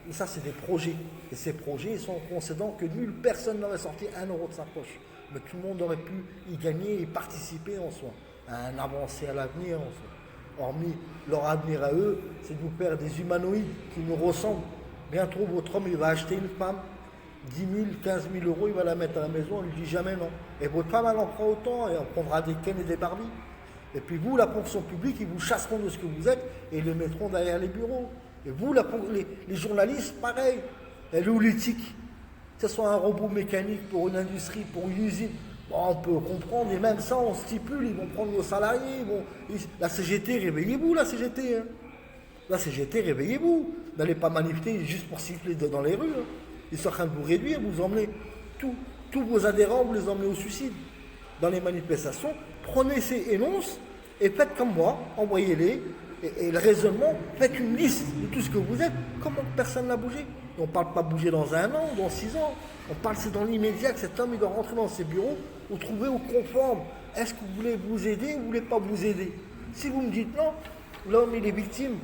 Et ça, c'est des projets. Et ces projets, ils sont concédants que nulle personne n'aurait sorti 1 € de sa poche. Mais tout le monde aurait pu y gagner et participer en soi, à un avancé à l'avenir en soi. Hormis leur avenir à eux, c'est de nous faire des humanoïdes qui nous ressemblent. Bientôt, votre homme, il va acheter une femme, 10 000, 15 000 euros, il va la mettre à la maison, on lui dit jamais non. Et votre femme, elle en prend autant, et elle prendra des Ken et des Barbie. Et puis vous, la fonction publique, ils vous chasseront de ce que vous êtes et ils le mettront derrière les bureaux. Et vous, les journalistes, pareil. Elle est où l'éthique? Que ce soit un robot mécanique pour une industrie, pour une usine, bon, on peut comprendre, et même ça, on stipule, ils vont prendre nos salariés. La CGT, réveillez-vous, la CGT. Hein. La CGT, réveillez-vous. N'allez pas manifester juste pour siffler dans les rues. Hein. Ils sont en train de vous réduire, vous emmenez tous vos adhérents, vous les emmenez au suicide. Dans les manifestations, prenez ces énonces et faites comme moi, envoyez-les. Et le raisonnement, faites une liste de tout ce que vous êtes. Comment personne n'a bougé? On ne parle pas bouger dans 1 an, dans 6 ans. On parle, c'est dans l'immédiat que cet homme il doit rentrer dans ses bureaux ou trouver au conforme. Est-ce que vous voulez vous aider ou vous ne voulez pas vous aider? Si vous me dites non, l'homme il est victime.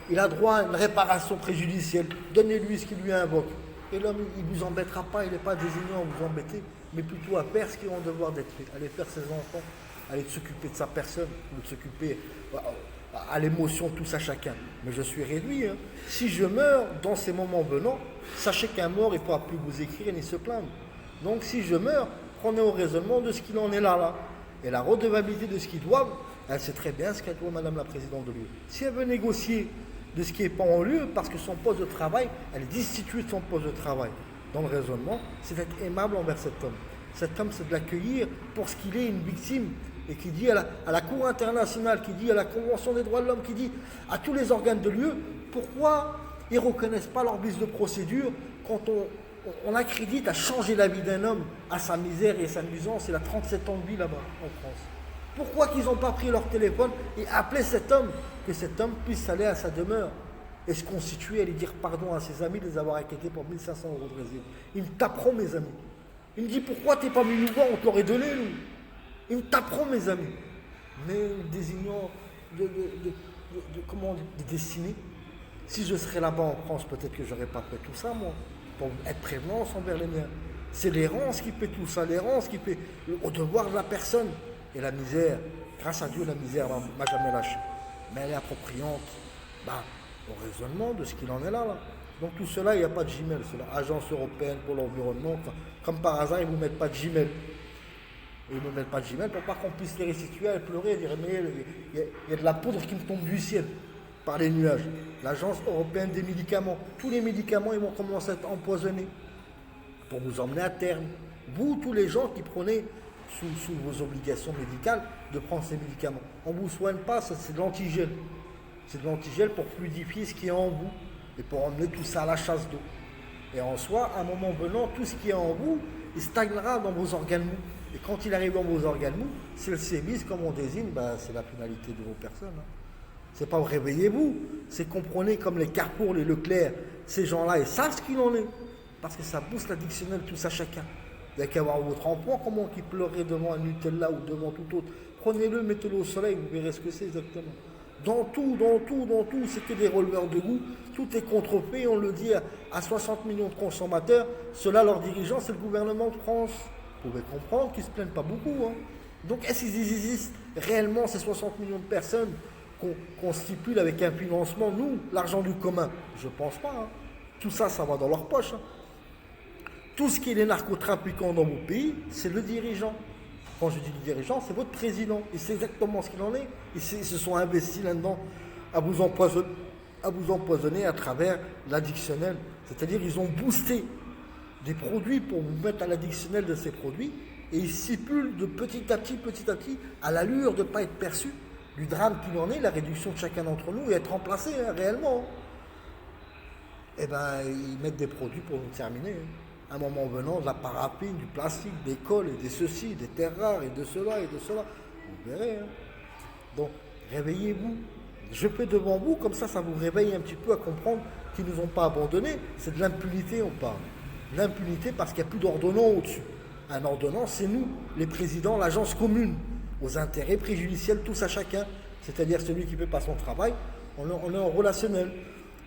Il a droit à une réparation préjudicielle. Donnez-lui ce qu'il lui invoque. Et l'homme, il ne vous embêtera pas, il n'est pas désigné à vous embêter, mais plutôt à faire ce qu'il a devoir d'être fait. Aller faire ses enfants, aller s'occuper de sa personne, de s'occuper à l'émotion, tous à chacun. Mais je suis réduit. Hein. Si je meurs dans ces moments venant, sachez qu'un mort, il ne pourra plus vous écrire ni se plaindre. Donc si je meurs, prenez au raisonnement de ce qu'il en est là. Et la redevabilité de ce qu'ils doivent, elle sait très bien ce qu'a dit Madame la Présidente de l'UE. Si elle veut négocier de ce qui n'est pas en lieu, parce que son poste de travail, elle est destituée de son poste de travail. Dans le raisonnement, c'est d'être aimable envers cet homme. Cet homme, c'est de l'accueillir pour ce qu'il est, une victime. Et qui dit à la Cour internationale, qui dit à la Convention des droits de l'homme, qui dit à tous les organes de l'UE, pourquoi ils ne reconnaissent pas leur vice de procédure quand on accrédite à changer la vie d'un homme, à sa misère et sa nuisance. Il a 37 ans de vie là-bas, en France. Pourquoi qu'ils n'ont pas pris leur téléphone et appelé cet homme, que cet homme puisse aller à sa demeure et se constituer, aller dire pardon à ses amis de les avoir inquiétés pour 1 500 € de résine. Ils me taperont, mes amis. Il me dit pourquoi t'es pas venu nous voir, on te l'aurait donné, nous. Ils me taperont, mes amis. Mais désignant de destinées. Si je serais là-bas en France, peut-être que j'aurais pas fait tout ça, moi, pour être prévenance envers les miens. C'est l'errance qui fait tout ça, l'errance qui fait au devoir de la personne. Et la misère, grâce à Dieu, la misère m'a jamais lâché. Mais elle est appropriante au raisonnement de ce qu'il en est là. Donc tout cela, il n'y a pas de Gmail. C'est l'Agence européenne pour l'environnement. Enfin, comme par hasard, ils ne vous mettent pas de Gmail. Ils ne me mettent pas de Gmail pour pas qu'on puisse les restituer et pleurer et dire mais il y a de la poudre qui me tombe du ciel par les nuages. L'Agence européenne des médicaments. Tous les médicaments, ils vont commencer à être empoisonnés pour vous emmener à terme. Vous, tous les gens qui prenez sous vos obligations médicales de prendre ces médicaments. On ne vous soigne pas, c'est de l'antigel. C'est de l'antigel pour fluidifier ce qui est en vous et pour emmener tout ça à la chasse d'eau. Et en soi, à un moment venant, tout ce qui est en vous, il stagnera dans vos organes mous. Et quand il arrive dans vos organes mous, c'est le sévice, comme on désigne, c'est la finalité de vos personnes. Hein. C'est pas réveillez-vous, c'est comprenez comme les Carrefour, les Leclerc, ces gens-là, ils savent ce qu'il en est. Parce que ça booste l'addictionnel, tout ça chacun. Il n'y a qu'à voir votre enfant, comment il pleurait devant un Nutella ou devant tout autre. Prenez-le, mettez-le au soleil, vous verrez ce que c'est exactement. Dans tout, c'est que des releveurs de goût. Tout est contrefait, on le dit à 60 millions de consommateurs. Ceux-là, leurs dirigeants, c'est le gouvernement de France. Vous pouvez comprendre qu'ils ne se plaignent pas beaucoup. Hein. Donc, est-ce qu'ils existent réellement, ces 60 millions de personnes qu'on stipule avec un financement, nous, l'argent du commun? Je ne pense pas. Hein. Tout ça, ça va dans leur poche. Hein. Tout ce qui est les narcotrafiquants dans vos pays, c'est le dirigeant. Quand je dis le dirigeant, c'est votre président. Il sait exactement ce qu'il en est. Ils se sont investis là-dedans à vous empoisonner à travers l'addictionnel. C'est-à-dire ils ont boosté des produits pour vous mettre à l'addictionnel de ces produits et ils stipulent de petit à petit, à l'allure de ne pas être perçu du drame qu'il en est, la réduction de chacun d'entre nous et être remplacé réellement. Eh bien, ils mettent des produits pour nous terminer. À un moment venant, de la paraffine, du plastique, des cols et des ceci, des terres rares et de cela et de cela. Vous verrez. Hein. Donc, réveillez-vous. Je fais devant vous, comme ça vous réveille un petit peu à comprendre qu'ils ne nous ont pas abandonnés. C'est de l'impunité, on parle. L'impunité parce qu'il n'y a plus d'ordonnant au-dessus. Un ordonnant, c'est nous, les présidents, l'agence commune, aux intérêts préjudiciels tous à chacun. C'est-à-dire celui qui ne fait pas son travail, on est en relationnel.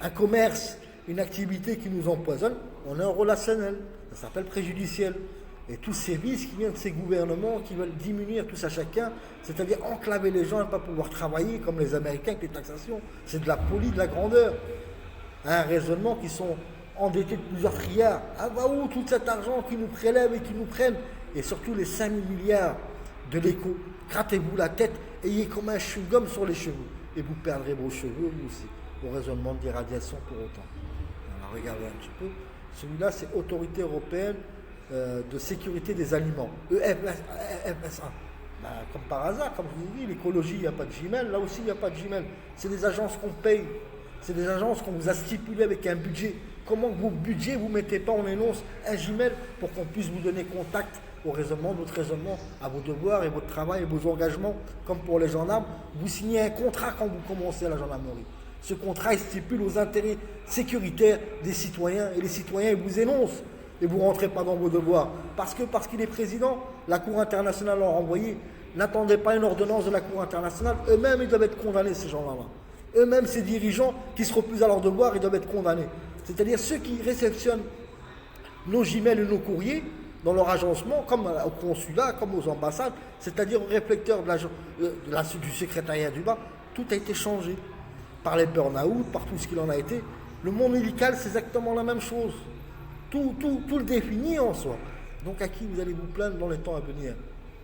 Un commerce une activité qui nous empoisonne, on est en relationnel. Ça s'appelle préjudiciel. Et tous ces vices qui viennent de ces gouvernements qui veulent diminuer tout ça chacun, c'est-à-dire enclaver les gens et ne pas pouvoir travailler comme les Américains avec les taxations. C'est de la folie, de la grandeur. Un raisonnement qui sont endettés de plusieurs trilliards. Ah bah où tout cet argent qui nous prélèvent et qui nous prennent, et surtout les 5 000 milliards de l'éco. Grattez-vous la tête, ayez comme un chewing-gum sur les cheveux. Et vous perdrez vos cheveux, vous aussi, au raisonnement d'irradiation pour autant. Alors regardez un petit peu. Celui-là, c'est Autorité européenne de sécurité des aliments, EFSA. Ben, comme par hasard, comme je vous dis, l'écologie, il n'y a pas de Gmail, là aussi il n'y a pas de Gmail. C'est des agences qu'on paye, c'est des agences qu'on vous a stipulées avec un budget. Comment vos budgets, vous ne mettez pas en énonce un Gmail pour qu'on puisse vous donner contact au raisonnement, votre raisonnement, à vos devoirs et votre travail et vos engagements, comme pour les gendarmes. Vous signez un contrat quand vous commencez à la gendarmerie. Ce contrat, il stipule aux intérêts sécuritaires des citoyens, et les citoyens, ils vous énoncent, et vous ne rentrez pas dans vos devoirs. Parce qu'il est président, la Cour internationale l'a renvoyé. N'attendez pas une ordonnance de la Cour internationale, eux-mêmes, ils doivent être condamnés, ces gens-là. Eux-mêmes, ces dirigeants qui se refusent à leur devoir, ils doivent être condamnés. C'est-à-dire ceux qui réceptionnent nos Gmails et nos courriers dans leur agencement, comme au consulat, comme aux ambassades, c'est-à-dire au réflecteur du secrétariat du bas, tout a été changé. Par les burn-out, par tout ce qu'il en a été. Le monde médical, c'est exactement la même chose. Tout le définit en soi. Donc à qui vous allez vous plaindre dans les temps à venir?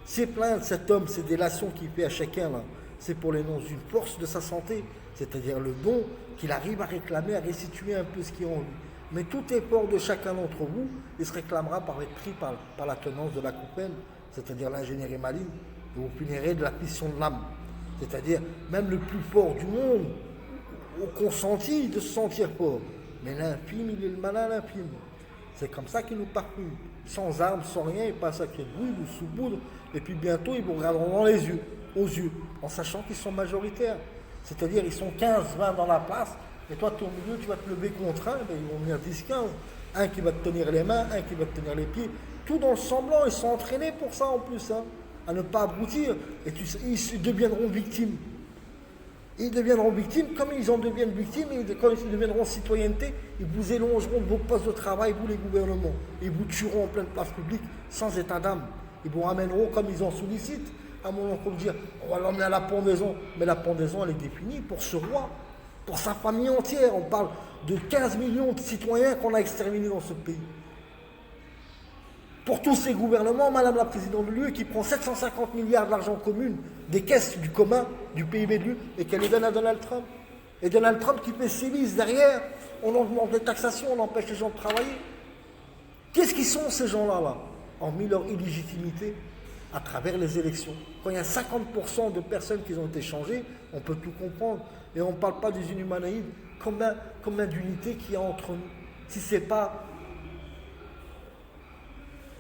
C'est plaindre cet homme, ces délations qu'il fait à chacun, là, c'est pour l'énonce d'une force de sa santé, c'est-à-dire le don qu'il arrive à réclamer, à restituer un peu ce qui est en lui. Mais tout effort de chacun d'entre vous, il se réclamera par être pris par la tenance de la coupaine, c'est-à-dire l'ingénierie maligne, et vous finirez de la pission de l'âme. C'est-à-dire, même le plus fort du monde, au consenti de se sentir fort. Mais l'infime, il est le malin l'infime. C'est comme ça qu'il nous parfume. Sans armes, sans rien, il passe à pied de bruit, vous sous-boudre, et puis bientôt, ils vous regarderont dans les yeux, aux yeux, en sachant qu'ils sont majoritaires. C'est-à-dire, ils sont 15, 20 dans la place, et toi, tu es au milieu, tu vas te lever contre un, ben, ils vont venir 10, 15. Un qui va te tenir les mains, un qui va te tenir les pieds. Tout dans le semblant, ils sont entraînés pour ça en plus, hein, à ne pas abrutir. Et ils deviendront victimes. Ils deviendront victimes, comme ils en deviennent victimes, et quand ils deviendront citoyenneté, ils vous élongeront de vos postes de travail, vous les gouvernements. Ils vous tueront en pleine place publique, sans état d'âme. Ils vous ramèneront comme ils en sollicitent. À un moment, comme dire, on va l'emmener à la pendaison. Mais la pendaison, elle est définie pour ce roi, pour sa famille entière. On parle de 15 millions de citoyens qu'on a exterminés dans ce pays. Pour tous ces gouvernements, Madame la Présidente de l'UE, qui prend 750 milliards d'argent commun des caisses du commun, du PIB de l'UE, et qu'elle les donne à Donald Trump. Et Donald Trump qui fait sévices derrière, on augmente les taxations, on empêche les gens de travailler. Qu'est-ce qu'ils sont ces gens-là, là, ont mis leur illégitimité à travers les élections. Quand il y a 50% de personnes qui ont été changées, on peut tout comprendre. Et on ne parle pas des inhumanoïdes. Combien d'unités qu'il y a entre nous? Si ce n'est pas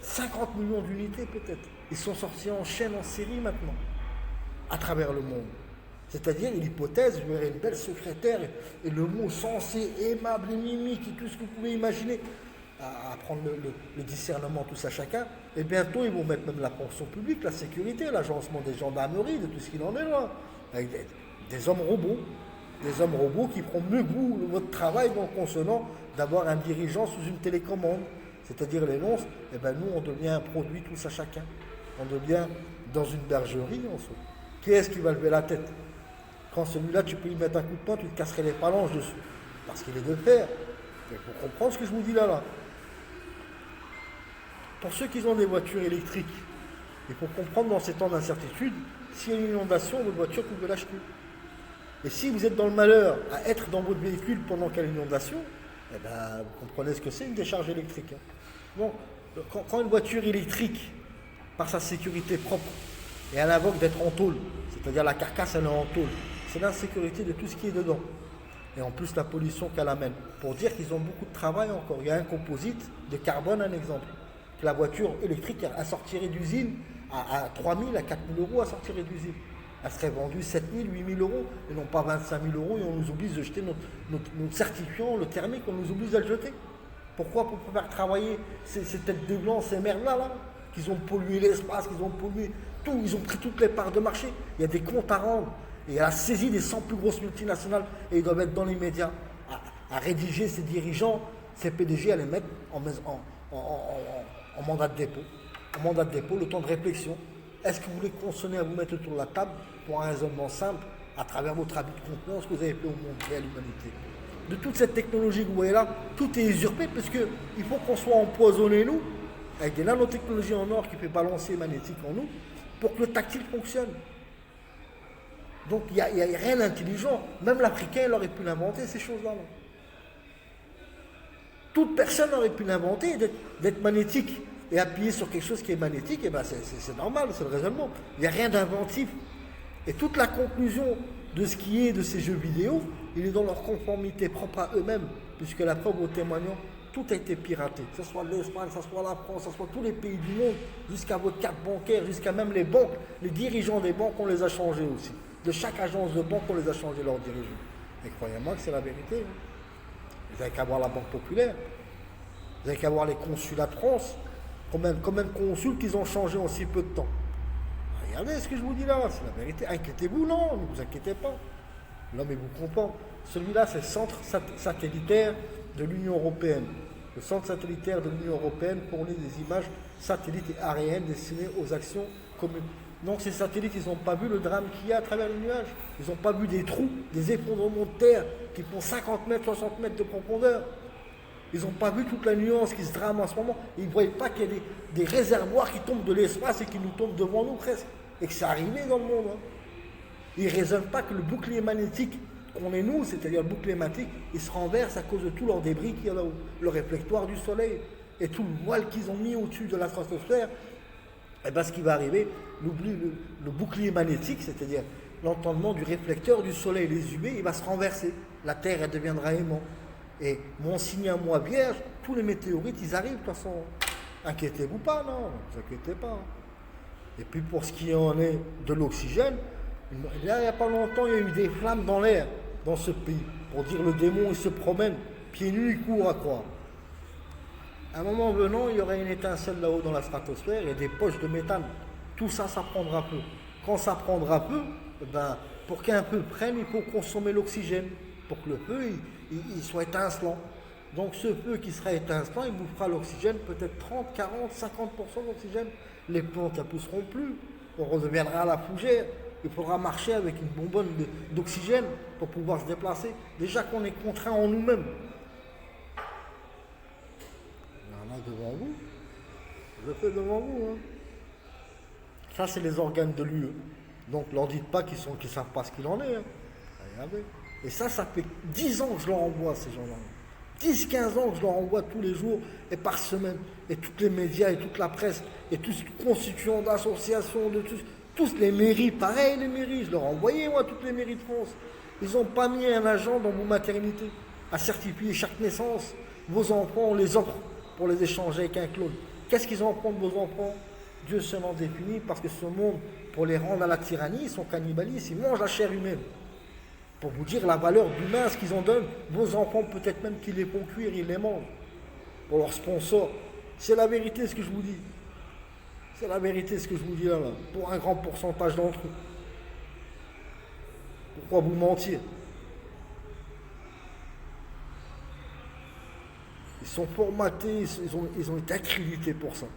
50 millions d'unités peut-être. Ils sont sortis en chaîne, en série maintenant, à travers le monde. C'est-à-dire, l'hypothèse, je verrai une belle secrétaire, et le mot sensé, aimable et mimique, et tout ce que vous pouvez imaginer, à prendre le discernement, tout ça chacun, et bientôt ils vont mettre même la fonction publique, la sécurité, l'agencement des gendarmeries, de tout ce qu'il en est là, avec des hommes robots qui feront mieux que vous votre travail, donc consonant d'avoir un dirigeant sous une télécommande, c'est-à-dire l'énonce, et bien nous on devient un produit tous à chacun, on devient dans une bergerie en soi. Qui est-ce qui va lever la tête? Quand celui-là tu peux lui mettre un coup de poing, tu te casserais les phalanges dessus, parce qu'il est de fer. Il faut comprendre ce que je vous dis là. Pour ceux qui ont des voitures électriques, il faut comprendre dans ces temps d'incertitude, s'il y a une inondation, votre voiture, vous pouvez l'acheter. Et si vous êtes dans le malheur à être dans votre véhicule pendant qu'il y a une inondation, eh ben, vous comprenez ce que c'est une décharge électrique. Donc, quand une voiture électrique, par sa sécurité propre, et elle invoque d'être en tôle, c'est-à-dire la carcasse elle est en tôle, c'est l'insécurité de tout ce qui est dedans. Et en plus la pollution qu'elle amène. Pour dire qu'ils ont beaucoup de travail encore. Il y a un composite de carbone, un exemple. Que la voiture électrique, elle sortirait d'usine à 3 000, à 4 000 euros, elle sortirait d'usine. Elle serait vendue 7 000, 8 000 euros, et non pas 25 000 euros, et on nous oblige de jeter notre certifiant, le thermique, on nous oblige de le jeter. Pourquoi? Pour faire travailler ces têtes de blanc, ces merdes-là, qu'ils ont pollué l'espace, qu'ils ont pollué tout, ils ont pris toutes les parts de marché. Il y a des comptes à rendre. Et à la saisie des 100 plus grosses multinationales, et ils doivent être dans les médias, à rédiger ses dirigeants, ses PDG, à les mettre en mandat de dépôt. En mandat de dépôt, le temps de réflexion. Est-ce que vous voulez continuer à vous mettre autour de la table pour un raisonnement simple, à travers votre habit de confiance que vous avez fait au monde et à l'humanité? De toute cette technologie que vous voyez là, tout est usurpé parce qu'il faut qu'on soit empoisonné, nous, avec des nanotechnologies en or qui fait balancer magnétique en nous, pour que le tactile fonctionne. Donc il n'y a rien d'intelligent. Même l'Africain, il aurait pu l'inventer, ces choses-là. Toute personne aurait pu l'inventer, d'être magnétique et appuyer sur quelque chose qui est magnétique, et ben c'est normal, c'est le raisonnement. Il n'y a rien d'inventif. Et toute la conclusion de ce qui est de ces jeux vidéo, il est dans leur conformité propre à eux-mêmes, puisque la preuve au témoignant, tout a été piraté, que ce soit l'Espagne, que ce soit la France, que ce soit tous les pays du monde, jusqu'à votre carte bancaire, jusqu'à même les banques, les dirigeants des banques, on les a changés aussi. De chaque agence de banque, on les a changés leurs dirigeants. Et croyez-moi que c'est la vérité. Vous n'avez qu'à voir la Banque Populaire, vous n'avez qu'à voir les consulats de France, combien de consuls qu'ils ont changé en si peu de temps. Regardez ce que je vous dis là, c'est la vérité. Inquiétez-vous, non, ne vous inquiétez pas. L'homme il vous comprend. Celui-là, c'est le centre satellitaire de l'Union européenne. Le centre satellitaire de l'Union européenne fournit des images satellites et aériennes destinées aux actions communes. Donc ces satellites, ils n'ont pas vu le drame qu'il y a à travers les nuages. Ils n'ont pas vu des trous, des effondrements de terre qui font 50 mètres, 60 mètres de profondeur. Ils n'ont pas vu toute la nuance qui se drame en ce moment. Ils ne voient pas qu'il y a des réservoirs qui tombent de l'espace et qui nous tombent devant nous presque. Et que c'est arrivé dans le monde. Ils ne raisonnent pas que le bouclier magnétique qu'on est nous, c'est-à-dire le bouclier magnétique, il se renverse à cause de tous leurs débris qu'il y a là-haut. Le réflectoire du soleil et tout le voile qu'ils ont mis au-dessus de la stratosphère. Et bien ce qui va arriver, le bouclier magnétique, c'est-à-dire l'entendement du réflecteur du soleil, les UV, il va se renverser. La Terre, elle deviendra aimant. Et mon signe à moi vierge, tous les météorites, ils arrivent de toute façon. Inquiétez-vous pas, non, ne vous inquiétez pas. Et puis pour ce qui en est de l'oxygène, il n'y a pas longtemps, il y a eu des flammes dans l'air, dans ce pays. Pour dire le démon, il se promène, pieds nus, il court à croire. À un moment venant, il y aurait une étincelle là-haut dans la stratosphère et des poches de méthane. Tout ça, ça prendra peu. Quand ça prendra peu, ben, pour qu'un peu prenne, il faut consommer l'oxygène. Pour que le feu, il soit étincelant. Donc ce feu qui sera étincelant, il vous fera l'oxygène, peut-être 30, 40, 50% d'oxygène. Les plantes ne pousseront plus. On redeviendra à la fougère. Il faudra marcher avec une bonbonne d'oxygène pour pouvoir se déplacer. Déjà qu'on est contraint en nous-mêmes. Il y en a devant vous. Je fais devant vous. Hein. Ça, c'est les organes de l'UE. Donc, ne leur dites pas qu'ils ne savent pas ce qu'il en est. Hein. Regardez. Et ça fait 10 ans que je leur envoie, ces gens-là. 10, 15 ans que je leur envoie tous les jours et par semaine. Et tous les médias et toute la presse et tous les constituants d'associations, de tous les mairies, pareil les mairies, je leur ai envoyé moi toutes les mairies de France. Ils n'ont pas mis un agent dans vos maternités à certifier chaque naissance. Vos enfants, on les offre pour les échanger avec un clone. Qu'est-ce qu'ils en font de vos enfants? Dieu seul en définit, parce que ce monde, pour les rendre à la tyrannie, ils sont cannibalistes, ils mangent la chair humaine. Pour vous dire la valeur d'humain, ce qu'ils en donnent, vos enfants, peut-être même qu'ils les font cuire, ils les mangent. Pour leurs sponsors. C'est la vérité ce que je vous dis. C'est la vérité ce que je vous dis là, pour un grand pourcentage d'entre eux. Pourquoi vous mentir? Ils sont formatés, ils ont été accrédités pour ça.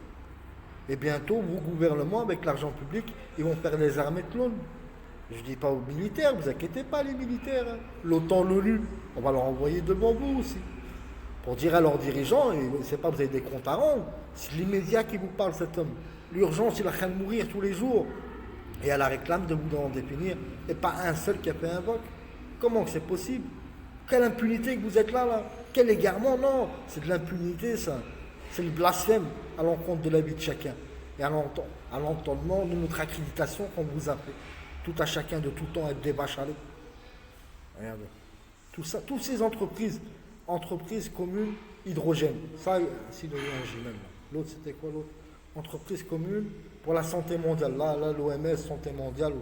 Et bientôt, vos gouvernements, avec l'argent public, ils vont faire des armées de clones. Je ne dis pas aux militaires, vous inquiétez pas les militaires. Hein. L'OTAN, l'ONU, on va leur envoyer devant vous aussi. Pour dire à leurs dirigeants, et c'est pas vous avez des comptes à rendre, c'est l'immédiat qui vous parle cet homme. L'urgence, il a train de mourir tous les jours. Et à la réclame de vous en définir, et pas un seul qui a fait un vote. Comment que c'est possible? Quelle impunité que vous êtes là? Quel égarement? Non, c'est de l'impunité ça. C'est le blasphème à l'encontre de la vie de chacun. Et à l'entendement de notre accréditation qu'on vous a fait. Tout à chacun de tout temps être des vaches à lait. Regardez. Tout ça, toutes ces entreprises communes, hydrogène. Ça, si le même. L'autre, c'était quoi l'autre? Entreprise commune pour la santé mondiale. Là, l'OMS, santé mondiale,